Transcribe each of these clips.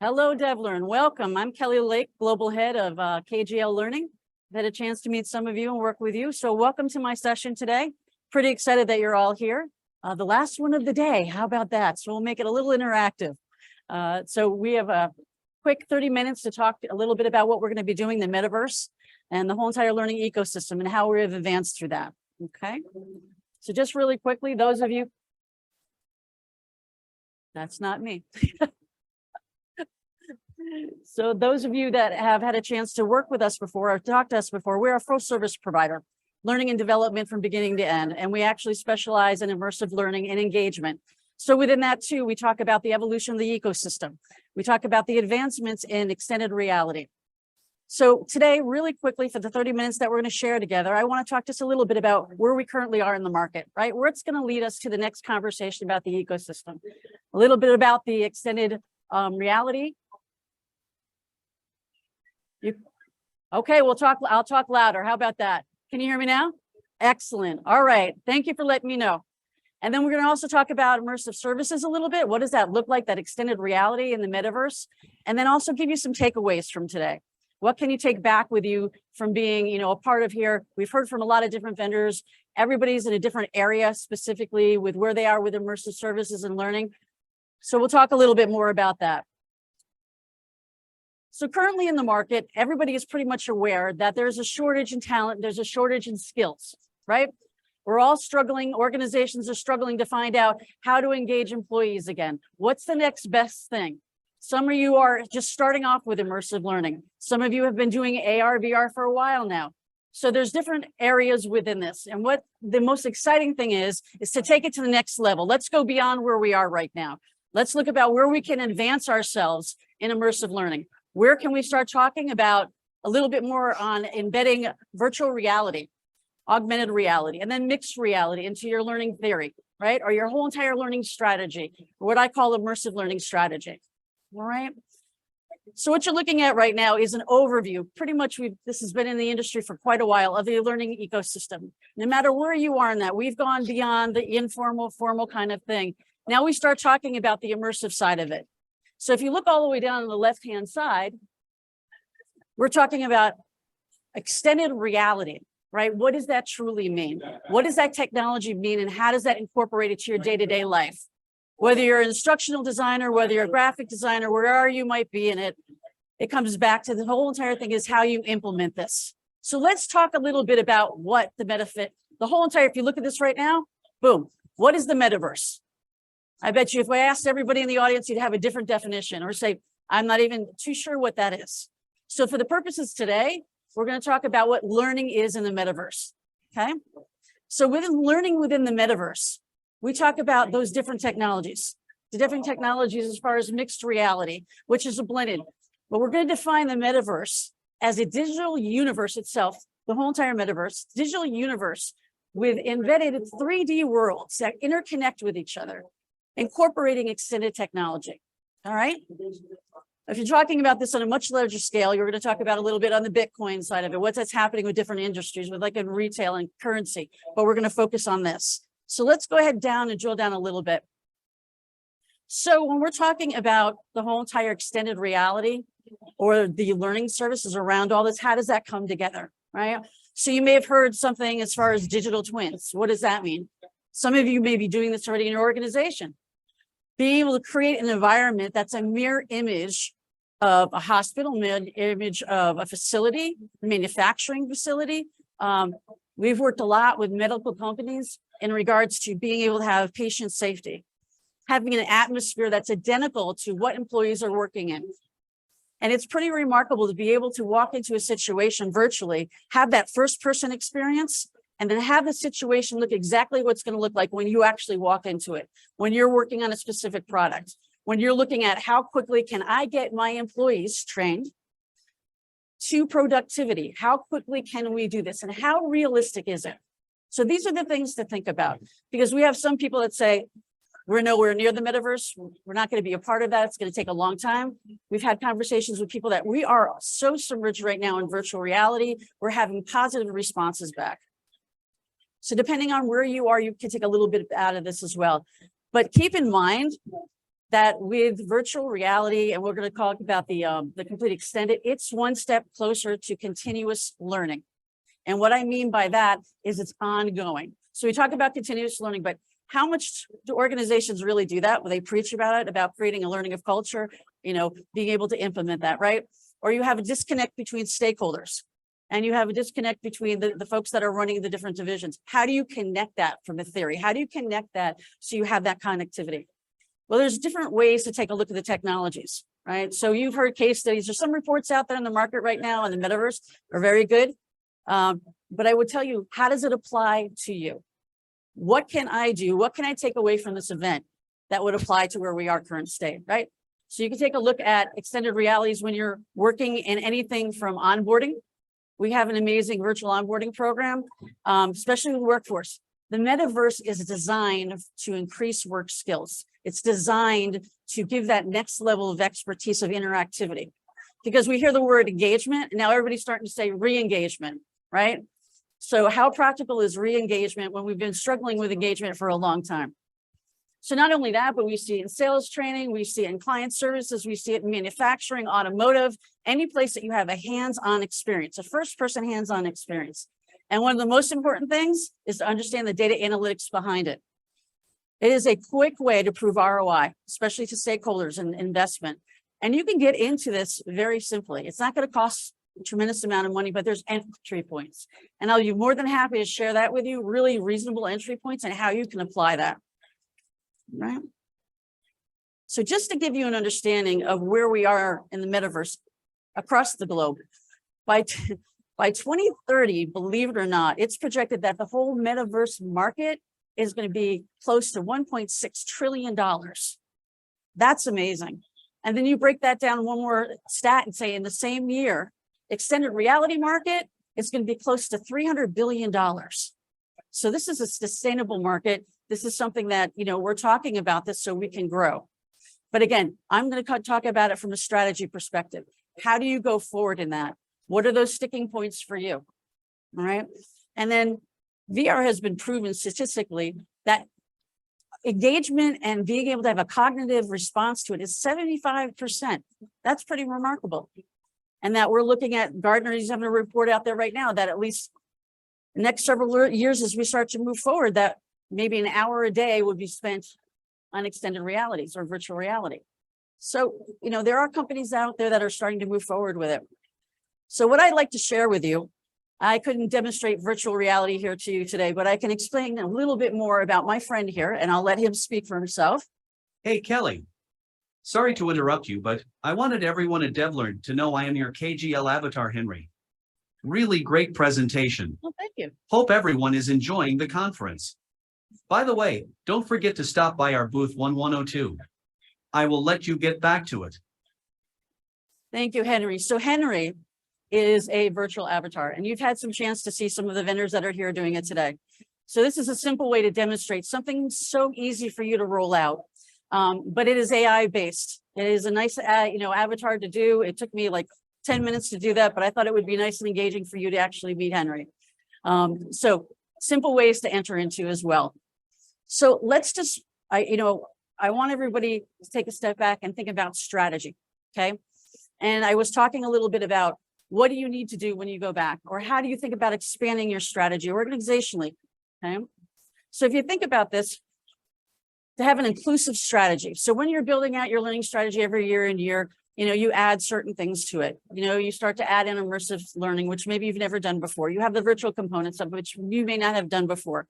Hello, DevLearn. Welcome. I'm Kelly Lake, Global Head of KGL Learning. I've had a chance to meet some of you and work with you. So welcome to my session today. Pretty excited that you're all here. The last one of the day. How about that? So we'll make it a little interactive. So we have a quick 30 minutes to talk a little bit about what we're going to be doing in the Metaverse and the whole entire learning ecosystem and how we've advanced through that. Okay. So just really quickly, those of you. That's not me. So those of you that have had a chance to work with us before or talk to us before, we're a full service provider, learning and development from beginning to end. And we actually specialize in immersive learning and engagement. So within that too, we talk about the evolution of the ecosystem. We talk about the advancements in extended reality. So today, really quickly for the 30 minutes that we're going to share together, I want to talk just a little bit about where we currently are in the market, right? Where it's going to lead us to the next conversation about the ecosystem. A little bit about the extended reality. Okay, I'll talk louder. How about that? Can you hear me now? Excellent. All right. Thank you for letting me know. And then we're going to also talk about immersive services a little bit. What does that look like, that extended reality in the metaverse? And then also give you some takeaways from today. What can you take back with you from being, a part of here? We've heard from a lot of different vendors. Everybody's in a different area, specifically with where they are with immersive services and learning. So we'll talk a little bit more about that. So currently in the market, everybody is pretty much aware that there's a shortage in talent, there's a shortage in skills, right? We're all struggling, organizations are struggling to find out how to engage employees again. What's the next best thing? Some of you are just starting off with immersive learning. Some of you have been doing AR, VR for a while now. So there's different areas within this. And what the most exciting thing is to take it to the next level. Let's go beyond where we are right now. Let's look about where we can advance ourselves in immersive learning. Where can we start talking about a little bit more on embedding virtual reality, augmented reality, and then mixed reality into your learning theory, right? Or your whole entire learning strategy, or what I call immersive learning strategy, all right? So what you're looking at right now is an overview. Pretty much this has been in the industry for quite a while of the learning ecosystem. No matter where you are in that, we've gone beyond the informal, formal kind of thing. Now we start talking about the immersive side of it. So if you look all the way down on the left-hand side, we're talking about extended reality, right? What does that truly mean? What does that technology mean? And how does that incorporate it to your day-to-day life? Whether you're an instructional designer, whether you're a graphic designer, wherever you might be in it, it comes back to the whole entire thing is how you implement this. So let's talk a little bit about what the whole entire, if you look at this right now, boom, what is the metaverse? I bet you if I asked everybody in the audience, you'd have a different definition or say, I'm not even too sure what that is. So for the purposes today, we're going to talk about what learning is in the metaverse, okay? So within learning within the metaverse, we talk about those different technologies, the different technologies as far as mixed reality, which is a blended. But we're going to define the metaverse as a digital universe itself, the whole entire metaverse, digital universe with embedded 3D worlds that interconnect with each other, incorporating extended technology, all right? If you're talking about this on a much larger scale, you're going to talk about a little bit on the Bitcoin side of it, what's happening with different industries, with like in retail and currency, but we're going to focus on this. So let's go ahead down and drill down a little bit. So when we're talking about the whole entire extended reality or the learning services around all this, how does that come together, right? So you may have heard something as far as digital twins. What does that mean? Some of you may be doing this already in your organization. Being able to create an environment that's a mirror image of a hospital, mirror image of a facility, manufacturing facility. We've worked a lot with medical companies in regards to being able to have patient safety, having an atmosphere that's identical to what employees are working in. And it's pretty remarkable to be able to walk into a situation virtually, have that first person experience, and then have the situation look exactly what's going to look like when you actually walk into it, when you're working on a specific product, when you're looking at how quickly can I get my employees trained to productivity? How quickly can we do this? And how realistic is it? So these are the things to think about, because we have some people that say, we're nowhere near the metaverse. We're not going to be a part of that. It's going to take a long time. We've had conversations with people that we are so submerged right now in virtual reality. We're having positive responses back. So depending on where you are, you can take a little bit out of this as well. But keep in mind that with virtual reality, and we're going to talk about the complete extended, it's one step closer to continuous learning. And what I mean by that is it's ongoing. So we talk about continuous learning, but how much do organizations really do that? Well, they preach about it, about creating a learning of culture, being able to implement that, right? Or you have a disconnect between stakeholders, and you have a disconnect between the folks that are running the different divisions. How do you connect that from a theory? How do you connect that so you have that connectivity? Well, there's different ways to take a look at the technologies, right? So you've heard case studies. There's some reports out there in the market right now, and the Metaverse are very good. But I would tell you, how does it apply to you? What can I do? What can I take away from this event that would apply to where we are current state, right? So you can take a look at extended realities when you're working in anything from onboarding. We have an amazing virtual onboarding program, especially with workforce. The Metaverse is designed to increase work skills. It's designed to give that next level of expertise of interactivity. Because we hear the word engagement, and now everybody's starting to say re-engagement, right? So how practical is re-engagement when we've been struggling with engagement for a long time? So not only that, but we see it in sales training, we see it in client services, we see it in manufacturing, automotive, any place that you have a hands-on experience, a first-person hands-on experience. And one of the most important things is to understand the data analytics behind it. It is a quick way to prove ROI, especially to stakeholders and investment. And you can get into this very simply. It's not going to cost a tremendous amount of money, but there's entry points. And I'll be more than happy to share that with you, really reasonable entry points and how you can apply that. Right. So just to give you an understanding of where we are in the Metaverse across the globe, by 2030, believe it or not, it's projected that the whole Metaverse market is going to be close to $1.6 trillion. That's amazing. And then you break that down one more stat and say in the same year, extended reality market is going to be close to $300 billion. So this is a sustainable market. This is something that, we're talking about this so we can grow. But again, I'm going to talk about it from a strategy perspective. How do you go forward in that? What are those sticking points for you? All right. And then VR has been proven statistically that engagement and being able to have a cognitive response to it is 75%. That's pretty remarkable. And that we're looking at, Gartner is having a report out there right now that at least the next several years as we start to move forward, that maybe an hour a day would be spent on extended realities or virtual reality. So, there are companies out there that are starting to move forward with it. So what I'd like to share with you, I couldn't demonstrate virtual reality here to you today, but I can explain a little bit more about my friend here, and I'll let him speak for himself. Hey, Kelly. Sorry to interrupt you, but I wanted everyone at DevLearn to know I am your KGL avatar, Henry. Really great presentation. Well, thank you. Hope everyone is enjoying the conference. By the way, don't forget to stop by our booth 1102. I will let you get back to it. Thank you, Henry. So Henry is a virtual avatar, and you've had some chance to see some of the vendors that are here doing it today. So this is a simple way to demonstrate something so easy for you to roll out, but it is AI based. It is a nice, avatar to do. It took me like 10 minutes to do that, but I thought it would be nice and engaging for you to actually meet Henry. So simple ways to enter into as well. So let's just, I want everybody to take a step back and think about strategy, okay? And I was talking a little bit about what do you need to do when you go back, or how do you think about expanding your strategy organizationally, okay? So if you think about this, to have an inclusive strategy. So when you're building out your learning strategy every year and year, you add certain things to it. You start to add in immersive learning, which maybe you've never done before. You have the virtual components of which you may not have done before.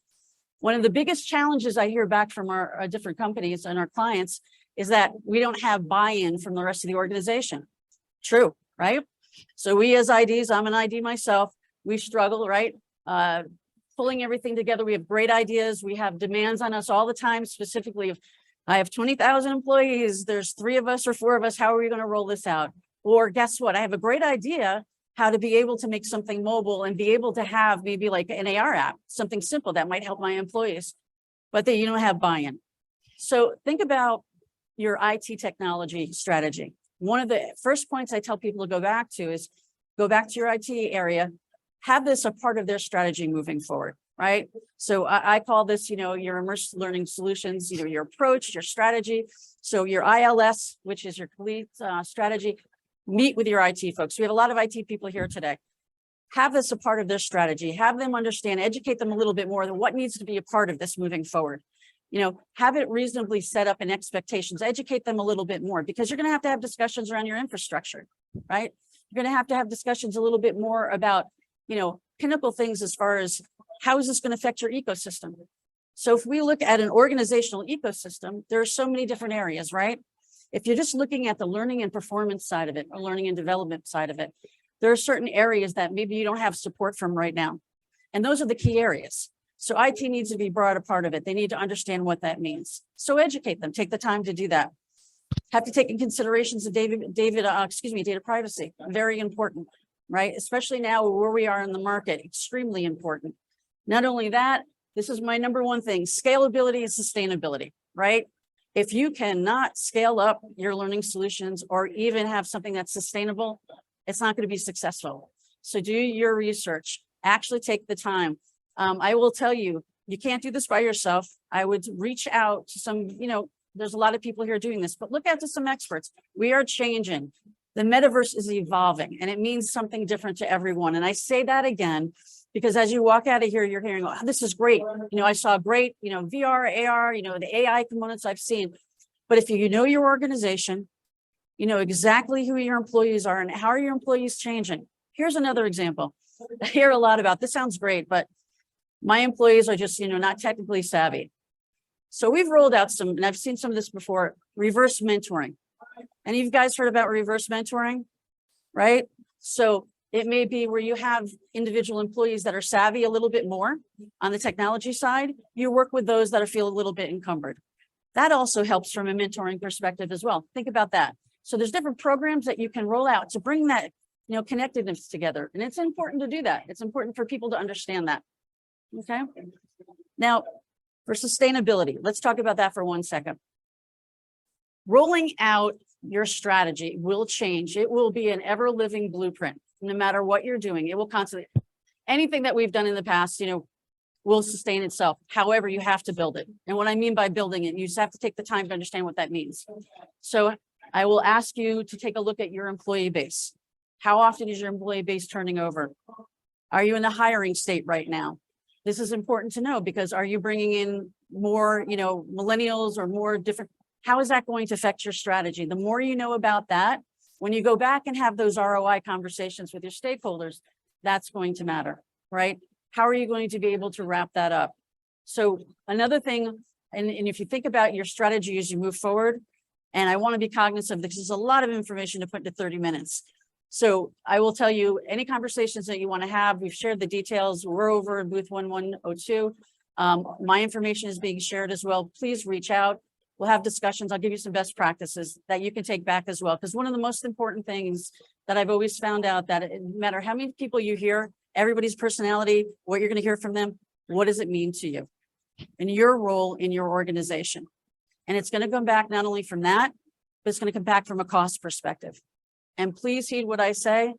One of the biggest challenges I hear back from our different companies and our clients is that we don't have buy-in from the rest of the organization. True, right? So we as IDs, I'm an ID myself, we struggle, right? Pulling everything together. We have great ideas. We have demands on us all the time, specifically if I have 20,000 employees, there's 3 of us or 4 of us, how are we going to roll this out? Or guess what? I have a great idea how to be able to make something mobile and be able to have maybe like an AR app, something simple that might help my employees, but you don't have buy-in. So think about your IT technology strategy. One of the first points I tell people to go back to is go back to your IT area, have this a part of their strategy moving forward. right? So I call this, your immersive learning solutions, your approach, your strategy. So your ILS, which is your complete strategy, meet with your IT folks. We have a lot of IT people here today. Have this a part of their strategy, have them understand, educate them a little bit more than what needs to be a part of this moving forward. Have it reasonably set up in expectations, educate them a little bit more, because you're going to have discussions around your infrastructure, right? You're going to have discussions a little bit more about, pinnacle things as far as how is this going to affect your ecosystem? So if we look at an organizational ecosystem, there are so many different areas, right? If you're just looking at the learning and performance side of it, or learning and development side of it, there are certain areas that maybe you don't have support from right now. And those are the key areas. So IT needs to be brought a part of it. They need to understand what that means. So educate them, take the time to do that. Have to take in considerations of data privacy, very important, right? Especially now where we are in the market, extremely important. Not only that, this is my number one thing, scalability and sustainability, right? If you cannot scale up your learning solutions or even have something that's sustainable, it's not going to be successful. So do your research, actually take the time. I will tell you, you can't do this by yourself. I would reach out to some, there's a lot of people here doing this, but look out to some experts. We are changing. The metaverse is evolving and it means something different to everyone. And I say that again, because as you walk out of here, you're hearing, oh, this is great. I saw great, VR, AR, the AI components I've seen. But if you know your organization, you know exactly who your employees are and how are your employees changing. Here's another example. I hear a lot about, this sounds great, but my employees are just, not technically savvy. So we've rolled out some, and I've seen some of this before, reverse mentoring. And you guys heard about reverse mentoring, right? So it may be where you have individual employees that are savvy a little bit more on the technology side. You work with those that feel a little bit encumbered. That also helps from a mentoring perspective as well. Think about that. So there's different programs that you can roll out to bring that, connectedness together. And it's important to do that. It's important for people to understand that. Okay. Now, for sustainability, let's talk about that for 1 second. Rolling out your strategy will change. It will be an ever living blueprint. No matter what you're doing, it will constantly, anything that we've done in the past, will sustain itself. However, you have to build it. And what I mean by building it, you just have to take the time to understand what that means. So I will ask you to take a look at your employee base. How often is your employee base turning over? Are you in the hiring state right now? This is important to know because are you bringing in more, millennials or more different, how is that going to affect your strategy? The more you know about that, when you go back and have those ROI conversations with your stakeholders, that's going to matter, right? How are you going to be able to wrap that up? So another thing, and if you think about your strategy as you move forward, and I want to be cognizant of this, there's a lot of information to put into 30 minutes. So I will tell you any conversations that you want to have. We've shared the details. We're over in booth 1102. My information is being shared as well. Please reach out. We'll have discussions. I'll give you some best practices that you can take back as well. Because one of the most important things that I've always found out that no matter how many people you hear, everybody's personality, what you're going to hear from them, what does it mean to you and your role in your organization? And it's going to come back not only from that, but it's going to come back from a cost perspective. And please heed what I say,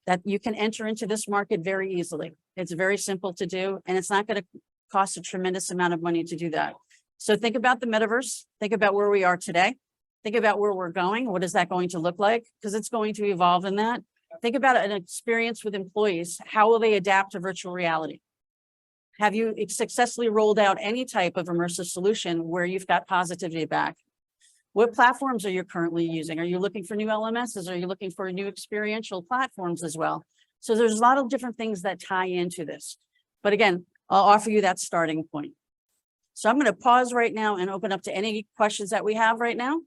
that you can enter into this market very easily. It's very simple to do, and it's not going to cost a tremendous amount of money to do that. So think about the metaverse, think about where we are today, think about where we're going. What is that going to look like? Because it's going to evolve in that. Think about an experience with employees. How will they adapt to virtual reality? Have you successfully rolled out any type of immersive solution where you've got positivity back? What platforms are you currently using? Are you looking for new LMSs? Are you looking for new experiential platforms as well? So there's a lot of different things that tie into this. But again, I'll offer you that starting point. So I'm going to pause right now and open up to any questions that we have right now.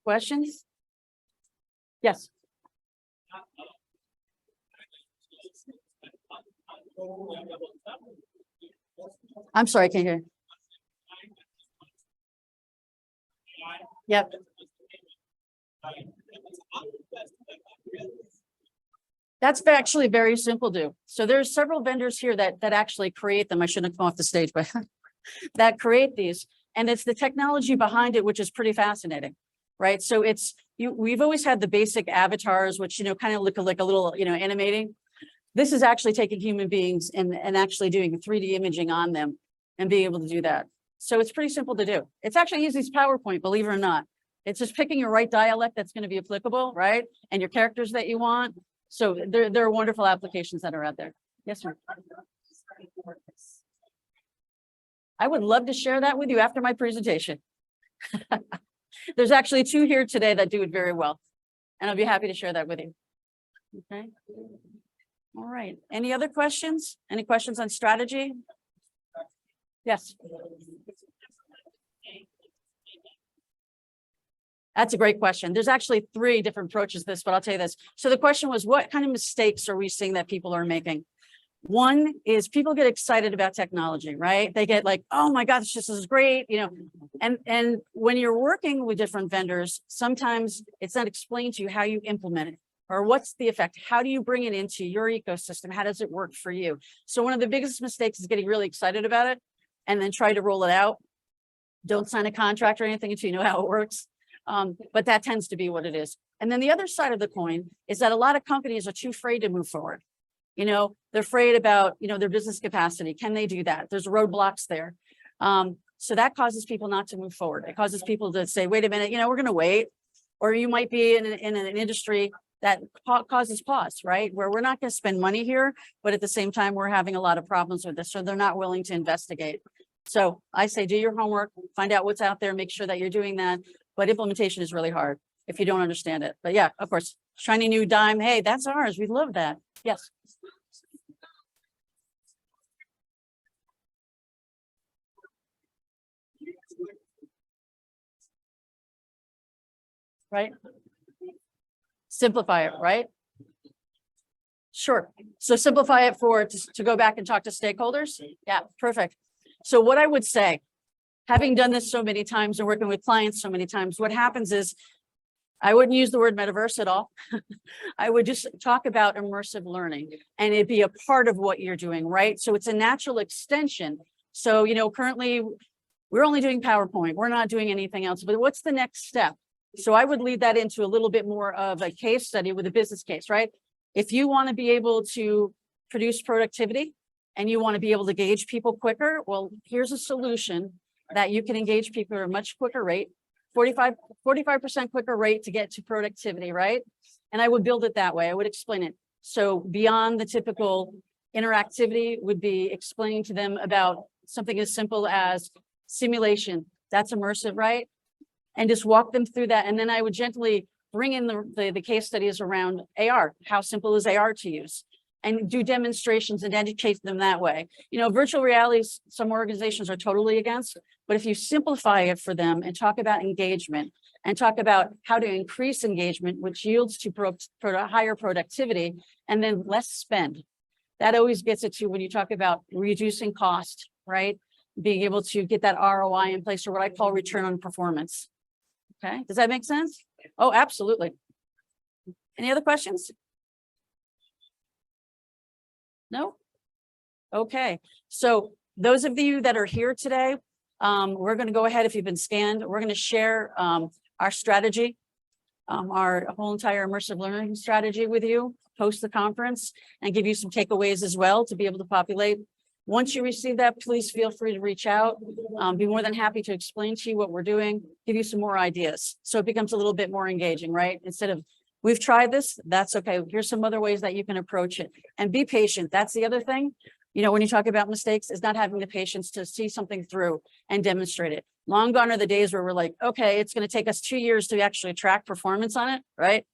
Questions? Yes. I'm sorry, I can't hear. Yep. That's actually very simple to do. So there's several vendors here that actually create them. I shouldn't have come off the stage, but that create these. And it's the technology behind it, which is pretty fascinating, right? So we've always had the basic avatars, which, kind of look like a little, animating. This is actually taking human beings and actually doing 3D imaging on them and being able to do that. So it's pretty simple to do. It's actually easy as PowerPoint, believe it or not. It's just picking your right dialect that's going to be applicable, right? And your characters that you want. So there are wonderful applications that are out there. Yes, sir. I would love to share that with you after my presentation. There's actually 2 here today that do it very well. And I'll be happy to share that with you. Okay. All right. Any other questions? Any questions on strategy? Yes. That's a great question. There's actually 3 different approaches to this, but I'll tell you this. So the question was, what kind of mistakes are we seeing that people are making? One is people get excited about technology, right? They get like, oh my God, this is great, you know, and when you're working with different vendors, sometimes it's not explained to you how you implement it or what's the effect. How do you bring it into your ecosystem? How does it work for you? So one of the biggest mistakes is getting really excited about it and then try to roll it out. Don't sign a contract or anything until you know how it works. But that tends to be what it is. And then the other side of the coin is that a lot of companies are too afraid to move forward. You know, they're afraid about, you know, their business capacity. Can they do that? There's roadblocks there. So that causes people not to move forward. It causes people to say, wait a minute, you know, we're going to wait. Or you might be in an industry that causes pause, right? Where we're not going to spend money here, but at the same time, we're having a lot of problems with this. So they're not willing to investigate. So I say, do your homework, find out what's out there, make sure that you're doing that. But implementation is really hard if you don't understand it. But yeah, of course, shiny new dime. Hey, that's ours. We love that. Yes. Right? Simplify it, right? Sure. So simplify it to go back and talk to stakeholders. Yeah, perfect. So what I would say, having done this so many times and working with clients so many times, what happens is I wouldn't use the word metaverse at all. I would just talk about immersive learning and it'd be a part of what you're doing, right? So it's a natural extension. So, you know, currently we're only doing PowerPoint. We're not doing anything else, but what's the next step? So I would lead that into a little bit more of a case study with a business case, right? If you want to be able to produce productivity and you want to be able to gauge people quicker, well, here's a solution that you can engage people at a much quicker rate, 45% quicker rate to get to productivity, right? And I would build it that way. I would explain it. So beyond the typical interactivity would be explaining to them about something as simple as simulation. That's immersive, right? And just walk them through that. And then I would gently bring in the case studies around AR. How simple is AR to use? And do demonstrations and educate them that way. You know, virtual reality, some organizations are totally against, but if you simplify it for them and talk about engagement and talk about how to increase engagement, which yields to higher productivity and then less spend, that always gets it to when you talk about reducing cost, right? Being able to get that ROI in place, or what I call return on performance. Okay, does that make sense? Oh, absolutely. Any other questions? No? Okay, so those of you that are here today, we're going to go ahead, if you've been scanned, we're going to share our strategy, our whole entire immersive learning strategy with you post the conference, and give you some takeaways as well to be able to populate. Once you receive that, please feel free to reach out. Be more than happy to explain to you what we're doing, give you some more ideas. So it becomes a little bit more engaging, right? Instead of, we've tried this, that's okay. Here's some other ways that you can approach it, and be patient. That's the other thing. You know, when you talk about mistakes, is not having the patience to see something through and demonstrate it. Long gone are the days where we're like, okay, it's going to take us 2 years to actually track performance on it, right?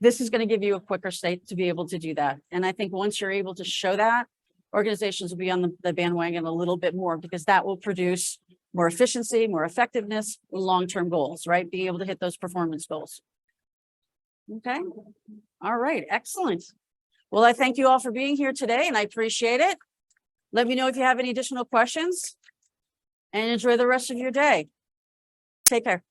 This is going to give you a quicker state to be able to do that. And I think once you're able to show that, organizations will be on the bandwagon a little bit more, because that will produce more efficiency, more effectiveness, long-term goals, right? Being able to hit those performance goals. Okay. All right. Excellent. Well, I thank you all for being here today, and I appreciate it. Let me know if you have any additional questions, and enjoy the rest of your day. Take care.